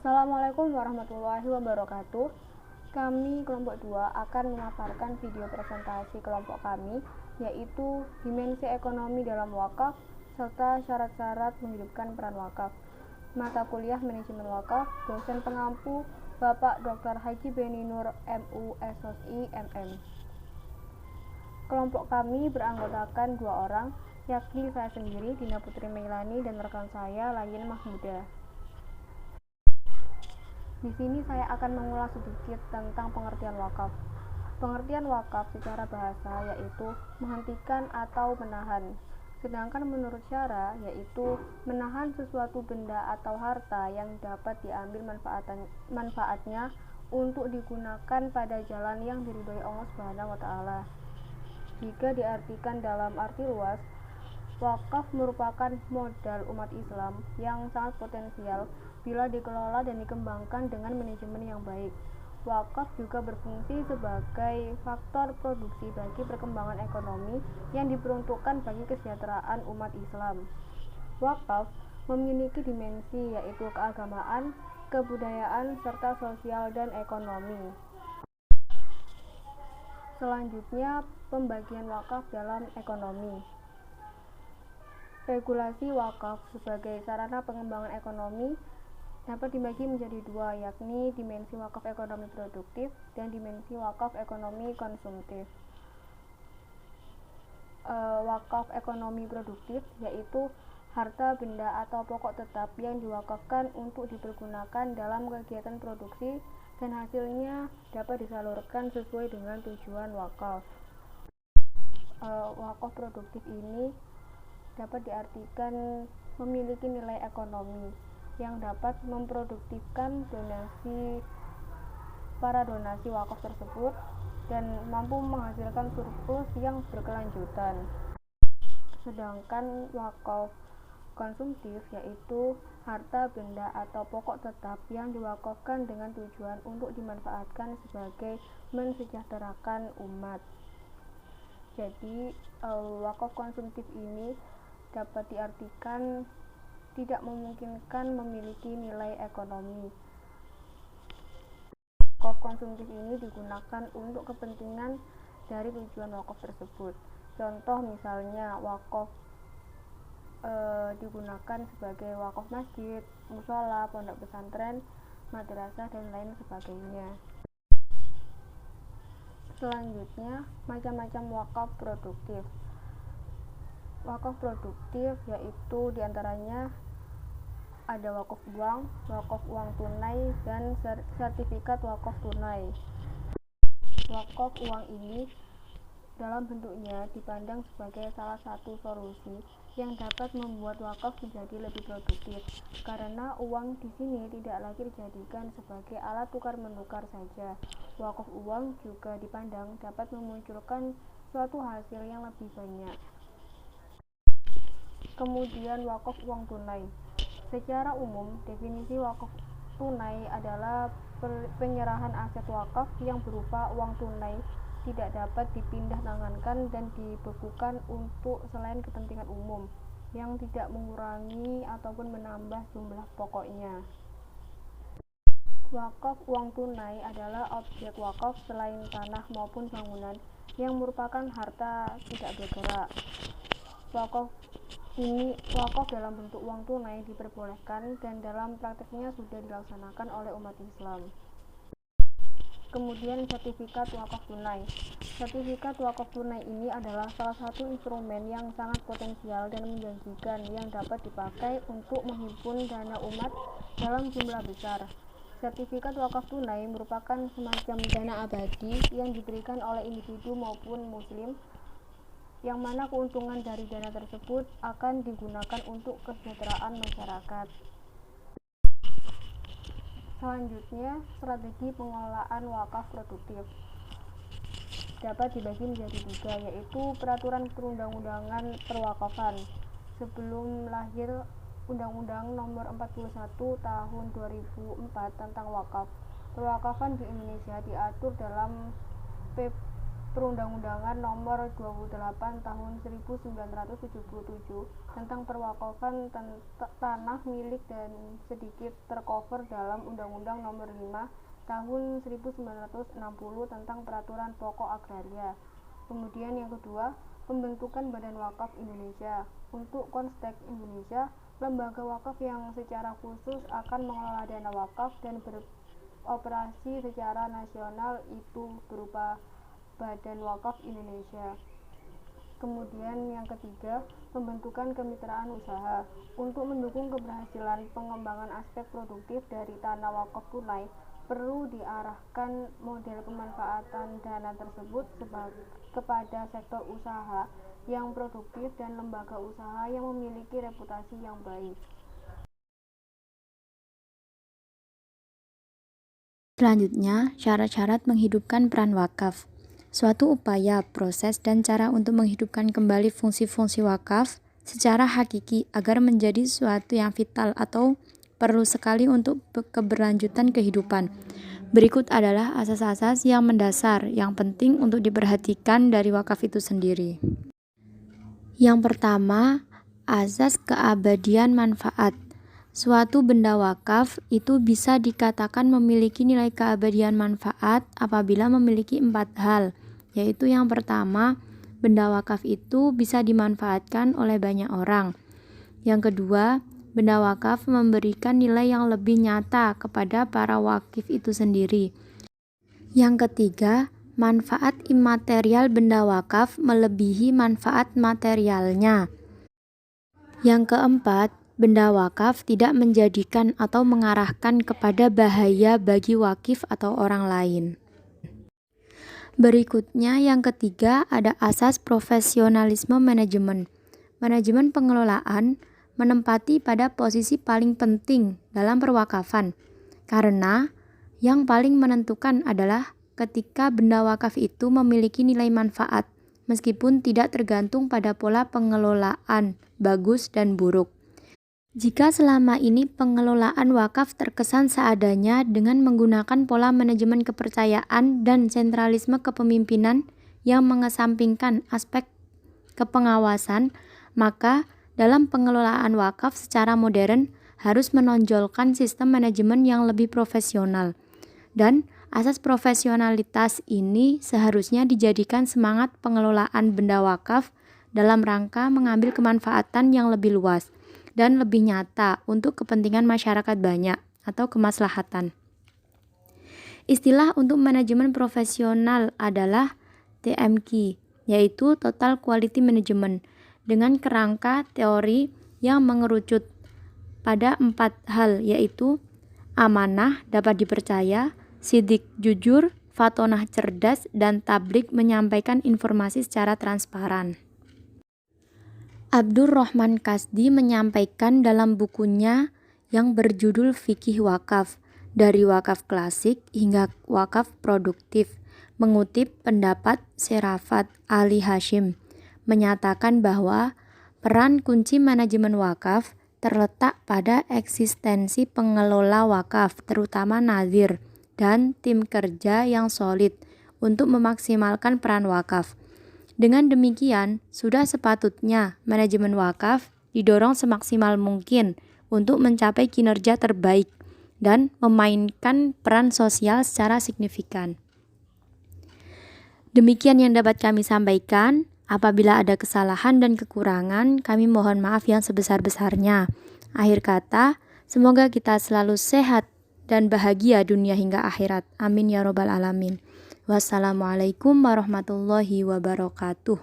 Assalamualaikum warahmatullahi wabarakatuh. Kami kelompok 2 akan memaparkan video presentasi kelompok kami, yaitu dimensi ekonomi dalam wakaf serta syarat-syarat menghidupkan peran wakaf. Mata kuliah manajemen wakaf, dosen pengampu Bapak Dr. Haji Beni Nur MU SSI MM. Kelompok kami beranggotakan 2 orang, yakni saya sendiri Dina Putri Meilani dan rekan saya Layin Mahmuda. Di sini saya akan mengulas sedikit tentang pengertian wakaf. Pengertian wakaf secara bahasa yaitu menghentikan atau menahan. Sedangkan menurut syara yaitu menahan sesuatu benda atau harta yang dapat diambil manfaatnya untuk digunakan pada jalan yang diridhoi Allah Subhanahu wa taala. Jika diartikan dalam arti luas, wakaf merupakan modal umat Islam yang sangat potensial bila dikelola dan dikembangkan dengan manajemen yang baik. Wakaf juga berfungsi sebagai faktor produksi bagi perkembangan ekonomi yang diperuntukkan bagi kesejahteraan umat Islam. Wakaf memiliki dimensi yaitu keagamaan, kebudayaan, serta sosial dan ekonomi. Selanjutnya, pembagian wakaf dalam ekonomi. Regulasi wakaf sebagai sarana pengembangan ekonomi dapat dibagi menjadi 2, yakni dimensi wakaf ekonomi produktif dan dimensi wakaf ekonomi konsumtif. Wakaf ekonomi produktif yaitu harta, benda, atau pokok tetap yang diwakafkan untuk dipergunakan dalam kegiatan produksi dan hasilnya dapat disalurkan sesuai dengan tujuan wakaf. Wakaf produktif ini dapat diartikan memiliki nilai ekonomi yang dapat memproduktifkan para donasi wakaf tersebut dan mampu menghasilkan surplus yang berkelanjutan. Sedangkan wakaf konsumtif yaitu harta, benda, atau pokok tetap yang diwakafkan dengan tujuan untuk dimanfaatkan sebagai mensejahterakan umat. Jadi wakaf konsumtif ini dapat diartikan tidak memungkinkan memiliki nilai ekonomi. Wakaf konsumtif ini digunakan untuk kepentingan dari tujuan wakaf tersebut. Contoh misalnya wakaf digunakan sebagai wakaf masjid, mushola, pondok pesantren, madrasah, dan lain sebagainya. Selanjutnya, macam-macam wakaf produktif. Wakaf produktif yaitu diantaranya ada wakaf uang tunai, dan sertifikat wakaf tunai. Wakaf uang ini dalam bentuknya dipandang sebagai salah satu solusi yang dapat membuat wakaf menjadi lebih produktif, karena uang di sini tidak lagi dijadikan sebagai alat tukar menukar saja. Wakaf uang juga dipandang dapat memunculkan suatu hasil yang lebih banyak. Kemudian wakaf uang tunai. Secara umum, definisi wakaf tunai adalah penyerahan aset wakaf yang berupa uang tunai tidak dapat dipindah tangankan dan dibekukan untuk selain kepentingan umum yang tidak mengurangi ataupun menambah jumlah pokoknya. Wakaf uang tunai adalah objek wakaf selain tanah maupun bangunan yang merupakan harta tidak bergerak. Wakaf dalam bentuk uang tunai diperbolehkan dan dalam prakteknya sudah dilaksanakan oleh umat Islam. Kemudian sertifikat wakaf tunai. Sertifikat wakaf tunai ini adalah salah satu instrumen yang sangat potensial dan menjanjikan yang dapat dipakai untuk menghimpun dana umat dalam jumlah besar. Sertifikat wakaf tunai merupakan semacam dana abadi yang diberikan oleh individu maupun muslim, yang mana keuntungan dari dana tersebut akan digunakan untuk kesejahteraan masyarakat. Selanjutnya, strategi pengelolaan wakaf produktif dapat dibagi menjadi 3, yaitu peraturan perundang-undangan perwakafan. Sebelum lahir Undang-Undang Nomor 41 Tahun 2004 tentang wakaf, perwakafan di Indonesia diatur dalam PP Perundang-undangan Nomor 28 Tahun 1977 tentang perwakafan tanah milik dan sedikit tercover dalam Undang-Undang Nomor 5 Tahun 1960 tentang Peraturan Pokok Agraria. Kemudian yang kedua, pembentukan Badan Wakaf Indonesia. Untuk konteks Indonesia, lembaga wakaf yang secara khusus akan mengelola dana wakaf dan beroperasi secara nasional itu berupa Badan Wakaf Indonesia. Kemudian yang ketiga, pembentukan kemitraan usaha. Untuk mendukung keberhasilan pengembangan aspek produktif dari tanah wakaf tunai, perlu diarahkan model pemanfaatan dana tersebut kepada sektor usaha yang produktif dan lembaga usaha yang memiliki reputasi yang baik. Selanjutnya, syarat-syarat menghidupkan peran wakaf. Suatu upaya, proses, dan cara untuk menghidupkan kembali fungsi-fungsi wakaf secara hakiki agar menjadi sesuatu yang vital atau perlu sekali untuk keberlanjutan kehidupan. Berikut adalah asas-asas yang mendasar yang penting untuk diperhatikan dari wakaf itu sendiri. Yang pertama, asas keabadian manfaat. Suatu benda wakaf itu bisa dikatakan memiliki nilai keabadian manfaat apabila memiliki 4 hal, yaitu yang pertama, benda wakaf itu bisa dimanfaatkan oleh banyak orang. Yang kedua, benda wakaf memberikan nilai yang lebih nyata kepada para wakif itu sendiri. Yang ketiga, manfaat imaterial benda wakaf melebihi manfaat materialnya. Yang keempat, benda wakaf tidak menjadikan atau mengarahkan kepada bahaya bagi wakif atau orang lain. Berikutnya yang ketiga ada asas profesionalisme manajemen. Manajemen pengelolaan menempati pada posisi paling penting dalam perwakafan, karena yang paling menentukan adalah ketika benda wakaf itu memiliki nilai manfaat, meskipun tidak tergantung pada pola pengelolaan bagus dan buruk. Jika selama ini pengelolaan wakaf terkesan seadanya dengan menggunakan pola manajemen kepercayaan dan sentralisme kepemimpinan yang mengesampingkan aspek kepengawasan, maka dalam pengelolaan wakaf secara modern harus menonjolkan sistem manajemen yang lebih profesional. Dan asas profesionalitas ini seharusnya dijadikan semangat pengelolaan benda wakaf dalam rangka mengambil kemanfaatan yang lebih luas dan lebih nyata untuk kepentingan masyarakat banyak atau kemaslahatan. Istilah untuk manajemen profesional adalah TMQ, yaitu Total Quality Management, dengan kerangka teori yang mengerucut pada 4 hal, yaitu amanah dapat dipercaya, sidik jujur, fatonah cerdas, dan tablik menyampaikan informasi secara transparan. Abdurrahman Kasdi menyampaikan dalam bukunya yang berjudul Fikih Wakaf, dari wakaf klasik hingga wakaf produktif, mengutip pendapat Serafat Ali Hashim, menyatakan bahwa peran kunci manajemen wakaf terletak pada eksistensi pengelola wakaf, terutama nazir, dan tim kerja yang solid untuk memaksimalkan peran wakaf. Dengan demikian, sudah sepatutnya manajemen wakaf didorong semaksimal mungkin untuk mencapai kinerja terbaik dan memainkan peran sosial secara signifikan. Demikian yang dapat kami sampaikan. Apabila ada kesalahan dan kekurangan, kami mohon maaf yang sebesar-besarnya. Akhir kata, semoga kita selalu sehat dan bahagia dunia hingga akhirat. Amin ya robbal alamin. Wassalamualaikum warahmatullahi wabarakatuh.